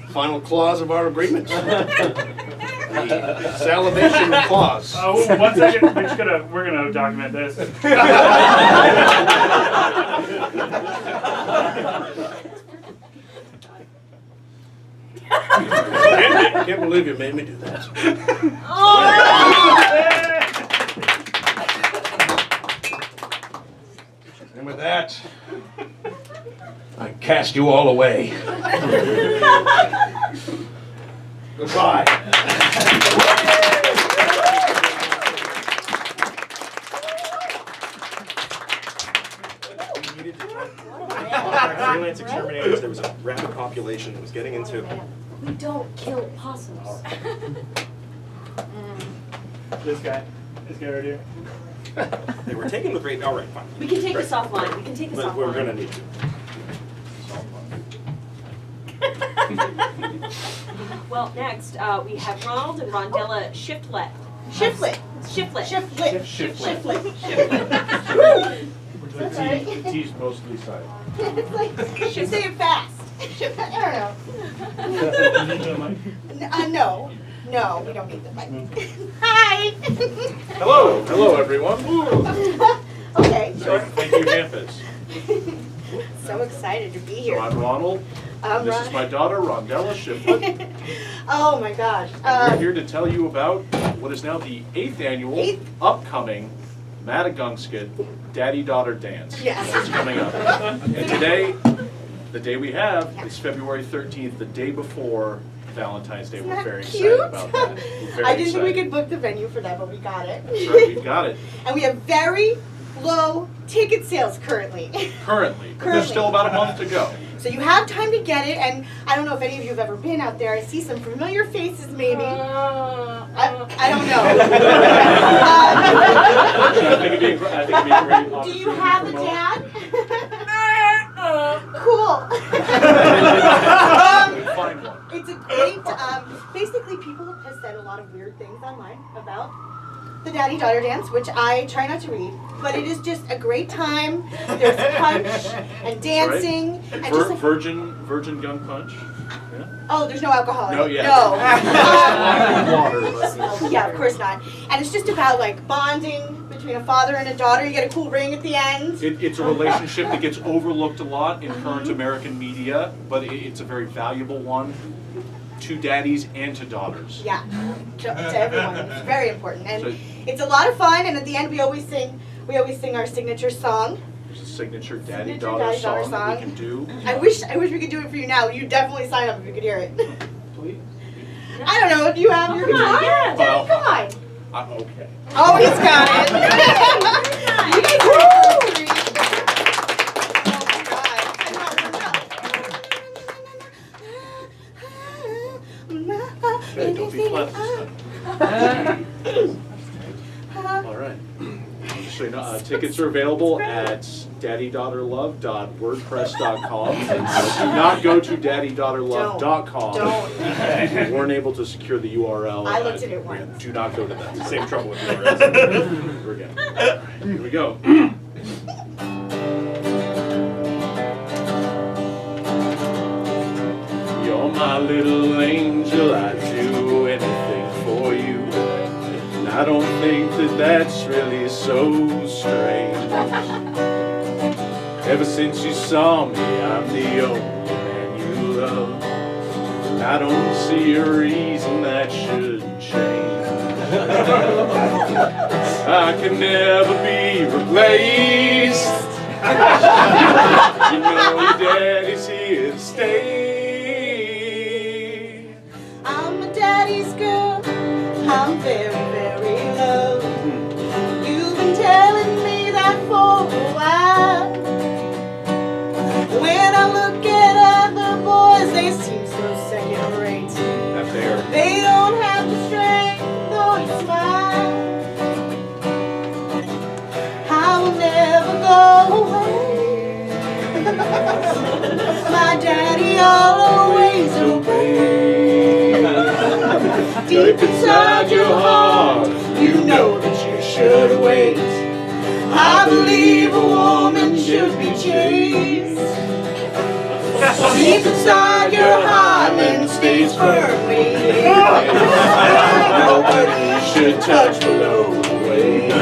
final clause of our agreement. The salivation clause. Oh, 1 second. We're gonna document this. Can't believe you made me do that. And with that, I cast you all away. Goodbye. Freelance exterminators, there was a rapid population that was getting into. We don't kill possums. This guy right here. They were taken with rate. All right, fine. We can take this offline. We can take this But offline. we're gonna need to. Well, next we have Ronald and Rondella Shiftlet. Shiftlet. Shiftlet. Shiftlet. The T's mostly silent. It's like, you say it fast. I don't know. No, we don't need the mic. Hi. Hello. Hello, everyone. Okay. Thank you, Hampus. So excited to be So here. I'm Ronald. This is my daughter, Rondella Shiflett. Oh my gosh. We're here to tell you about what is now the 8th annual upcoming Maddagunkscott Daddy-Daughter Dance. Yes. That's coming up. And today, the day we have is February 13th, the day before Valentine's Day. Isn't We're that very cute? excited about that. We're very I didn't think we excited. could book the venue for that, but we got it. That's right, we've got it. And we have very low ticket sales currently. Currently. But there's still about a month to go. So you have time to get it, and I don't know if any of you have ever been out there. I see some familiar faces, maybe. I don't know. I think it'd be a great Do you have a dad? Cool. Find one. It's a great, basically people have said a lot of weird things online about the daddy-daughter dance, which I try not to read, but it is just a great time. There's punch and dancing. And just like, Virgin gun punch. Yeah. oh, there's no alcohol in No, it. yeah. No. Water. Yeah, of course not. And it's just about like bonding between a father and a daughter. You get a cool ring at the end. It's a relationship that gets overlooked a lot in current American media, but it's a very valuable one to daddies and to daughters. Yeah, to everyone. It's very important, and So- it's a lot of fun. And at the end, we always sing our signature song. There's a signature Signature daddy-daughter daddy-daughter song that we song. can do. I wish we could do it for you now. You'd definitely sign up if you could hear it. Please. I don't know. Do you have your guitar? yeah. Daddy, come on. Okay. Oh, he's got it. You guys are great. Oh my God. Hey, don't be flat this time. All right. Just so you know, tickets are available at daddydaughterlove.wordpress.com. Do not go to daddydaughterlove.com. Don't. We weren't able to secure the URL. I looked at it once. Do not go to that. Same trouble with URLs. We're again. All right, here we go. You're my little angel, I'd do anything for you. And I don't think that that's really so strange. Ever since you saw me, I'm the only man you love. And I don't see a reason that should change. I can never be replaced. You know your daddy's here to stay. I'm a daddy's girl. I'm very, very loved. You've been telling me that for a while. When I look at other boys, they seem so second rate. Not there. They don't have the strength or the smile. I will never go away. My daddy, I'll always obey. Deep inside your heart, you know that you should wait. I believe a woman should be chased. Deep inside your heart and stays firmly. Nobody should touch below the waist.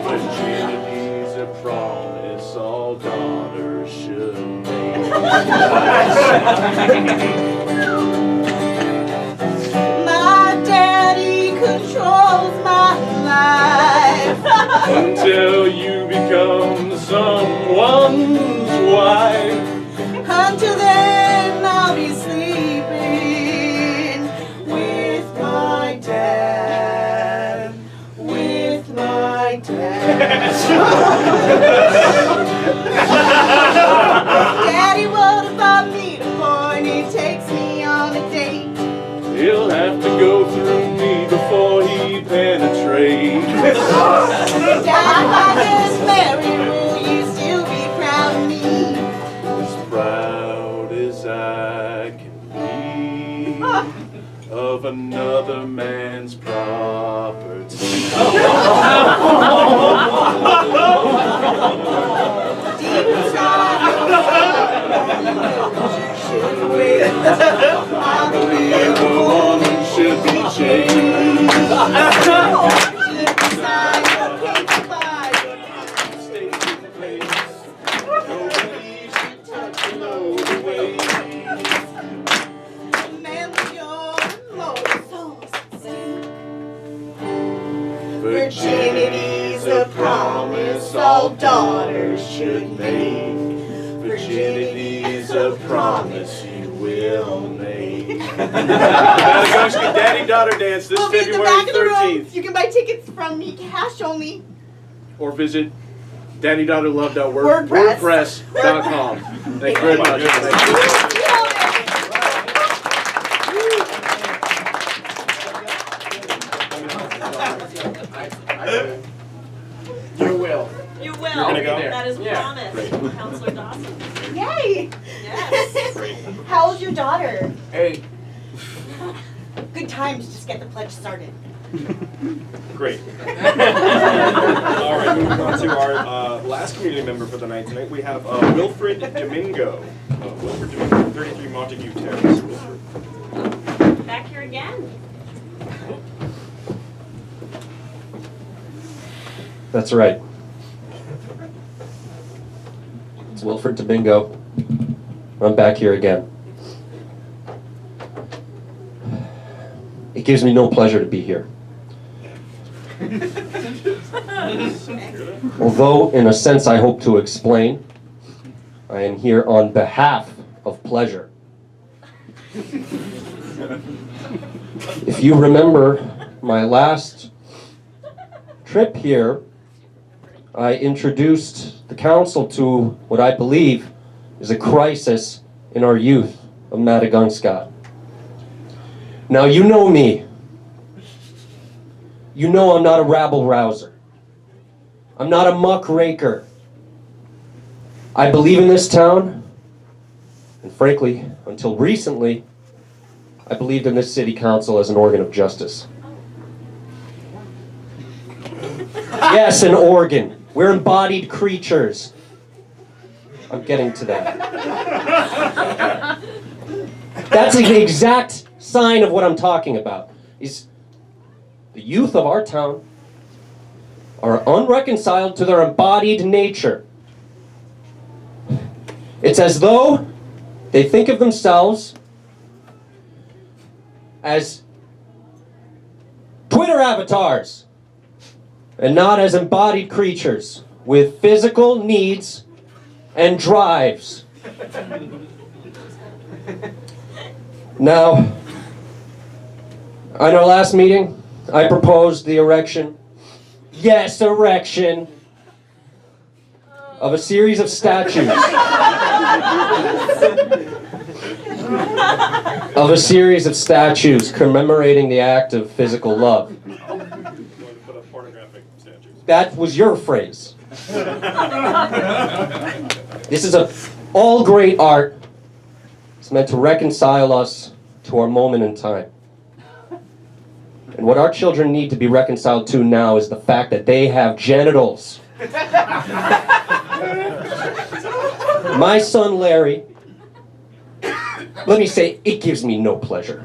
Virginity's a promise all daughters should make. My daddy controls my life. Until you become someone's wife. Until then, I'll be sleeping with my dad. With my dad. Daddy won't about me when he takes me on a date. He'll have to go through me before he penetrates. Daddy, if I just marry, will you still be proud of me? As proud as I can be of another man's property. Deep inside your heart, I believe A woman should be changed. deep inside your paper, Stays in place. Nobody should touch below the waist. remember your soul's sing. Virginity's a promise all daughters should make. Virginity's a promise you will make. Maddagunkscott Daddy-Daughter Dance this We'll be at the February back of the room. 13th. You can buy tickets from me, cash only. Or visit daddydaughterlove.wordpress.com. Thank you very much. Thank you. You will. You will. You're gonna go? That is a Yeah. promise. Counselor Dawson. Yay! Yes. How old's your daughter? Hey. Good time to just get the pledge started. Great. All right, moving on to our last community member for the night tonight. We have Wilfred Domingo. Wilfred Domingo, 33 Montague Terrace. Wilfred. Back here again. That's right. It's Wilfred Domingo. I'm back here again. It gives me no pleasure to be here. Although, in a sense, I hope to explain, I am here on behalf of pleasure. If you remember my last trip here, I introduced the council to what I believe is a crisis in our youth of Maddagunkscott. Now, you know me. You know I'm not a rabble-rouser. I'm not a muckraker. I believe in this town, and frankly, until recently, I believed in this city council as an organ of justice. Yes, an organ. We're embodied creatures. I'm getting to that. That's the exact sign of what I'm talking about. Is the youth of our town are unreconciled to their embodied nature. It's as though they think of themselves as Twitter avatars and not as embodied creatures with physical needs and drives. Now, on our last meeting, I proposed the erection, yes, erection, of a series of statues. Of a series of statues commemorating the act of physical love. That was your phrase. This is all great art. It's meant to reconcile us to our moment in time. And what our children need to be reconciled to now is the fact that they have genitals. My son Larry, let me say, it gives me no pleasure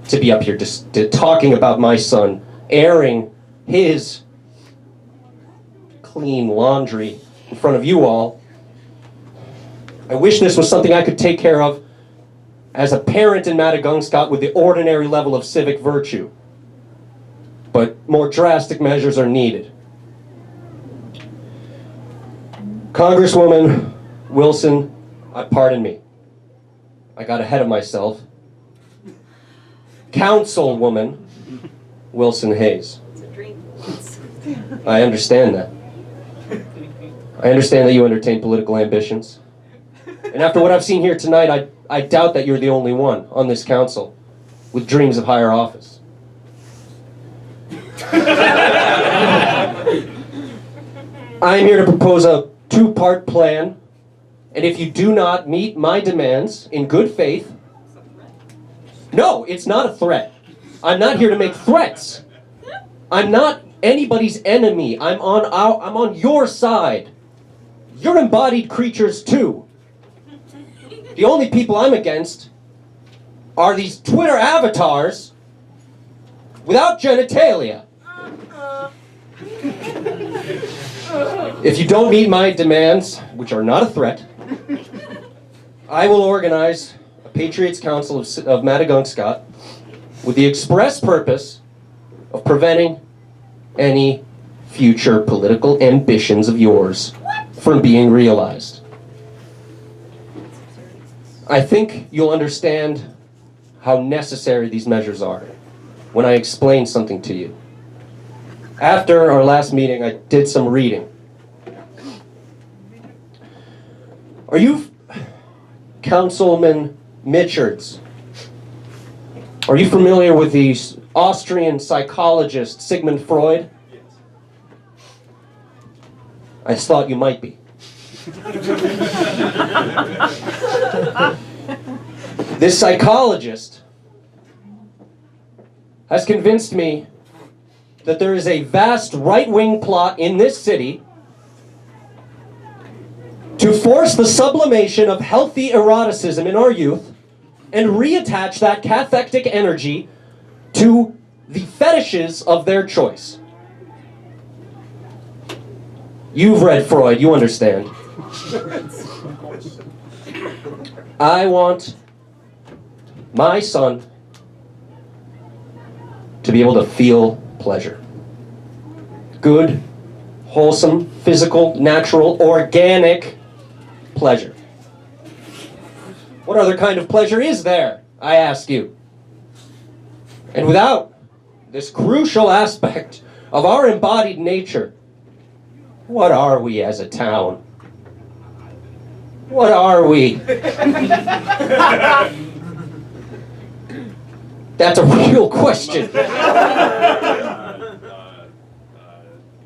to be up here just talking about my son, airing his clean laundry in front of you all. I wish this was something I could take care of as a parent in Maddagunkscott with the ordinary level of civic virtue. But more drastic measures are needed. Congresswoman Wilson, pardon me, I got ahead of myself. Councilwoman Wilson Hayes. It's a dream. I understand that. I understand that you entertain political ambitions. And after what I've seen here tonight, I doubt that you're the only one on this council with dreams of higher office. I am here to propose a two-part plan, and if you do not meet my demands in good faith... No, it's not a threat. I'm not here to make threats. I'm not anybody's enemy. I'm on your side. You're embodied creatures too. The only people I'm against are these Twitter avatars without genitalia. If you don't meet my demands, which are not a threat, I will organize a Patriots Council of Maddagunkscott with the express purpose of preventing any future political ambitions of yours from being realized. I think you'll understand how necessary these measures are when I explain something to you. After our last meeting, I did some reading. Are you Councilman Mitchards? Are you familiar with the Austrian psychologist Sigmund Freud? Yes. I thought you might be. This psychologist has convinced me that there is a vast right-wing plot in this city to force the sublimation of healthy eroticism in our youth and reattach that cathectic energy to the fetishes of their choice. You've read Freud, you understand. I want my son to be able to feel pleasure. Good, wholesome, physical, natural, organic pleasure. What other kind of pleasure is there, I ask you? And without this crucial aspect of our embodied nature, what are we as a town? What are we? That's a real question.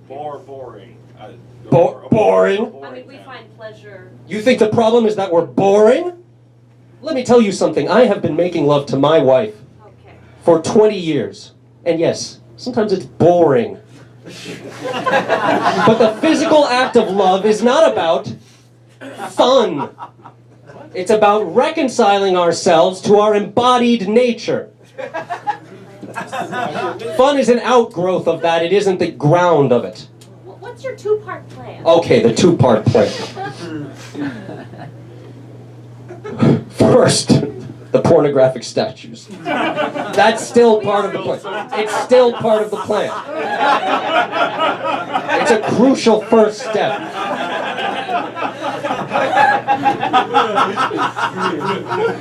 Boring. Boring? I mean, we find pleasure. You think the problem is that we're boring? Let me tell you something. I have been making love to my wife for 20 years. And yes, sometimes it's boring. But the physical act of love is not about fun. It's about reconciling ourselves to our embodied nature. Fun is an outgrowth of that. It isn't the ground of it. What's your two-part plan? Okay, the two-part plan. First, the pornographic statues. That's still part of the plan. It's still part of the plan. It's a crucial first step.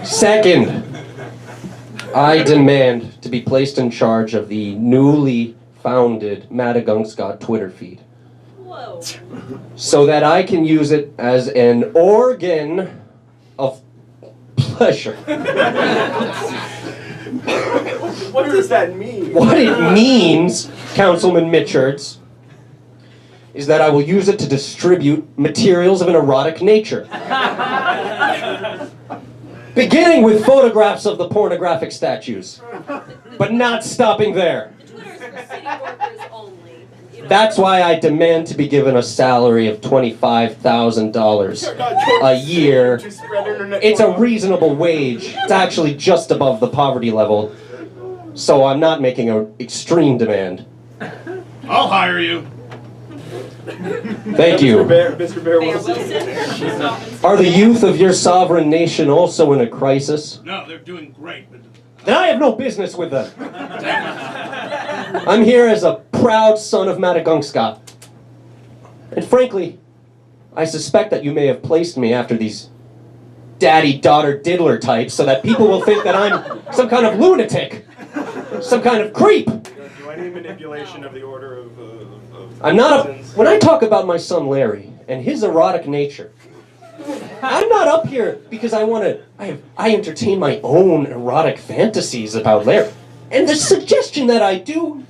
Second, I demand to be placed in charge of the newly founded Maddagunkscott Twitter feed. Whoa. So that I can use it as an organ of pleasure. What does that mean? What it means, Councilman Mitchards, is that I will use it to distribute materials of an erotic nature. Beginning with photographs of the pornographic statues, but not stopping there. The Twitter's for city workers only. You know, That's why I demand to be given a salary of $25,000 a year. It's a reasonable wage. It's actually just above the poverty level. So I'm not making an extreme demand. I'll hire you. Thank you. Mr. Bear Mayor Wilson. Wilson. Are the youth of your sovereign nation also in a crisis? No, they're doing great, but Then I have no business with them. I'm here as a proud son of Maddagunkscott. And frankly, I suspect that you may have placed me after these daddy-daughter diddler types so that people will think that I'm some kind of lunatic, some kind of creep. Do any manipulation of the order of I'm not citizens? when I talk about my son Larry and his erotic nature, I'm not up here because I entertain my own erotic fantasies about Larry. And the suggestion that I do,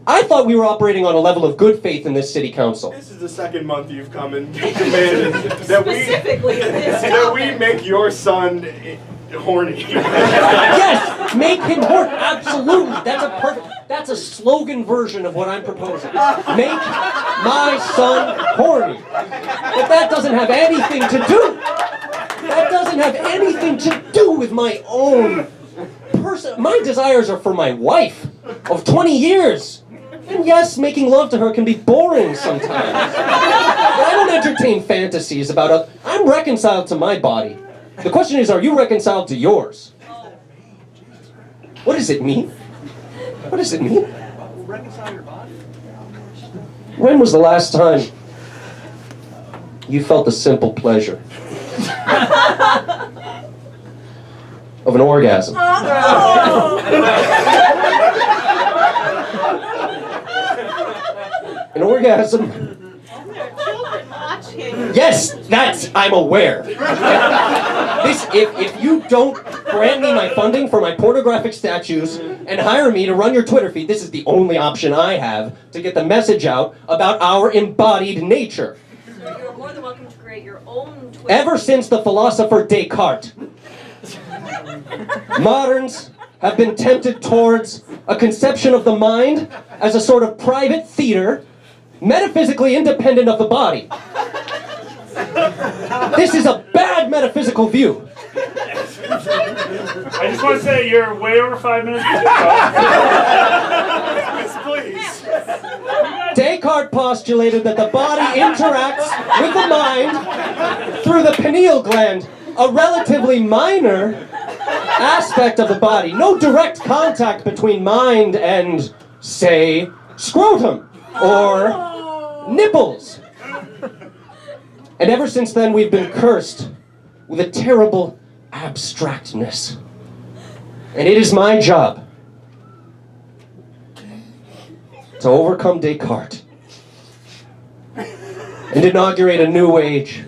I thought we were operating on a level of good faith in this city council. This is the second month you've come and demanded that Specifically this that we topic. make your son horny. Yes, make him horny. Absolutely. That's a slogan version of what I'm proposing. Make my son horny. But that doesn't have anything to do. That doesn't have anything to do with my own person. My desires are for my wife of 20 years. And yes, making love to her can be boring sometimes. But I don't entertain fantasies about I'm reconciled to my body. The question is, are you reconciled to yours? What does it mean? What does it mean? reconcile your body. When was the last time you felt the simple pleasure of an orgasm? An orgasm. There are children watching. Yes, I'm aware. If you don't grant me my funding for my pornographic statues and hire me to run your Twitter feed, this is the only option I have to get the message out about our embodied nature. So you're more than welcome to create your own Twitter. Ever since the philosopher Descartes, moderns have been tempted towards a conception of the mind as a sort of private theater, metaphysically independent of the body. This is a bad metaphysical view. I just want to say you're way over 5 minutes. Please. Descartes postulated that the body interacts with the mind through the pineal gland, a relatively minor aspect of the body. No direct contact between mind and, say, scrotum or nipples. And ever since then, we've been cursed with a terrible abstractness. And it is my job to overcome Descartes and inaugurate a new age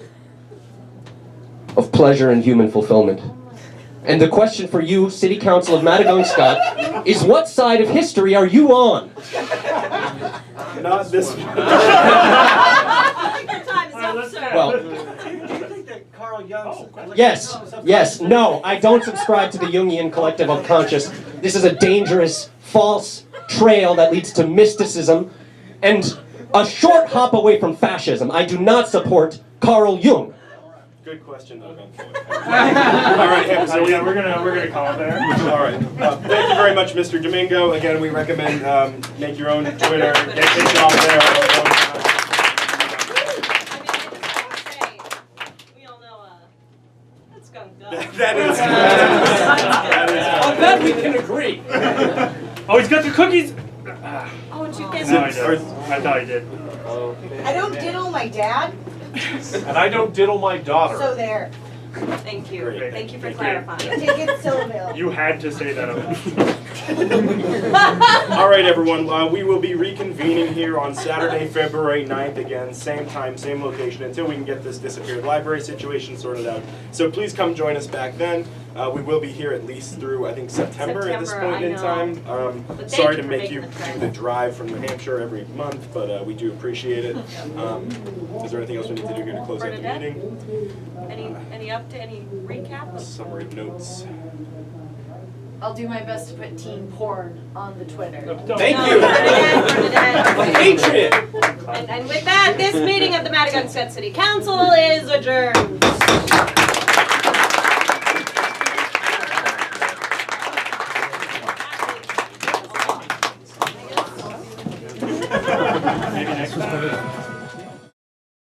of pleasure and human fulfillment. And the question for you, City Council of Maddagunkscott, is what side of history are you on? Not this one. Your time is up, sir. Well, Do you think that Carl Jung's... yes, no, I don't subscribe to the Jungian collective unconscious. This is a dangerous, false trail that leads to mysticism and a short hop away from fascism. I do not support Carl Jung. Good question, though. All right, Hampus, So yeah, we're gonna call it there. all right. Thank you very much, Mr. Domingo. Again, we recommend make your own Twitter, get kicked off there. I mean, we all know, that's gonna go. That is. On that we can agree. Oh, he's got the cookies. Oh, and you guys No, I did. I thought he did. I don't diddle my dad, And I don't diddle my daughter. so there. Thank you. Great. Thank you for Thank you. clarifying. Take it, Syllabille. You had to say that. All right, everyone. We will be reconvening here on Saturday, February 9th. Again, same time, same location, until we can get this disappeared library situation sorted out. So please come join us back then. We will be here at least through, I think, September at this September, point I in know. time. But thank Sorry you to for make you making the do the drive from New Hampshire every month, but we do appreciate it. Is there anything else we need to do here to close out the Bernadette? meeting? Any recap? Summary of notes. I'll do my best to put teen porn on the Twitter. Thank you. Bernadette. Hatred. And with that, this meeting of the Maddagunkscott City Council is adjourned. Maybe next time.